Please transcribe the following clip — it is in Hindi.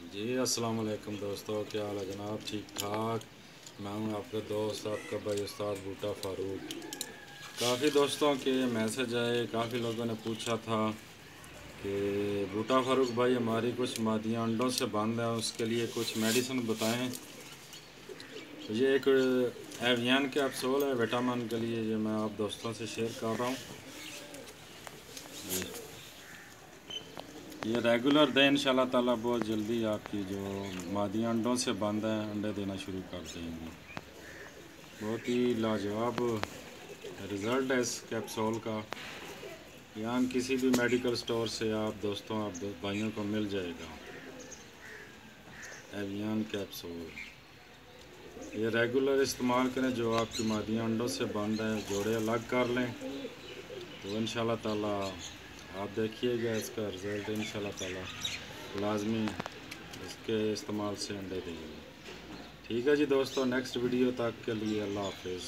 जी अस्सलाम वालेकुम दोस्तों, क्या हाल है जनाब? ठीक ठाक। मैं हूं आपका दोस्त, आपका भाई उस्ताद बूटा फ़ारूक। काफ़ी दोस्तों के मैसेज आए, काफ़ी लोगों ने पूछा था कि बूटा फ़ारूक भाई हमारी कुछ मादियाँ अंडों से बंद हैं, उसके लिए कुछ मेडिसिन बताएं। तो ये एक एवियन कैप्सूल है विटामिन के लिए, ये मैं आप दोस्तों से शेयर कर रहा हूँ। ये रेगुलर दें इंशाल्लाह ताला, बहुत जल्दी आपकी जो मादियाँ अंडों से बंद हैं अंडे देना शुरू कर देंगी। बहुत ही लाजवाब रिज़ल्ट है इस कैप्सूल का। यहाँ किसी भी मेडिकल स्टोर से आप दोस्तों, आप भाइयों को मिल जाएगा एवियन कैप्सूल। ये रेगुलर इस्तेमाल करें, जो आपकी मादियाँ अंडों से बंद हैं जोड़े अलग कर लें, तो इंशाल्लाह ताला आप देखिएगा इसका रिज़ल्ट। इंशाल्लाह ताला लाजमी इसके इस्तेमाल से अंडे देंगे। ठीक है जी दोस्तों, नेक्स्ट वीडियो तक के लिए अल्लाह हाफिज़।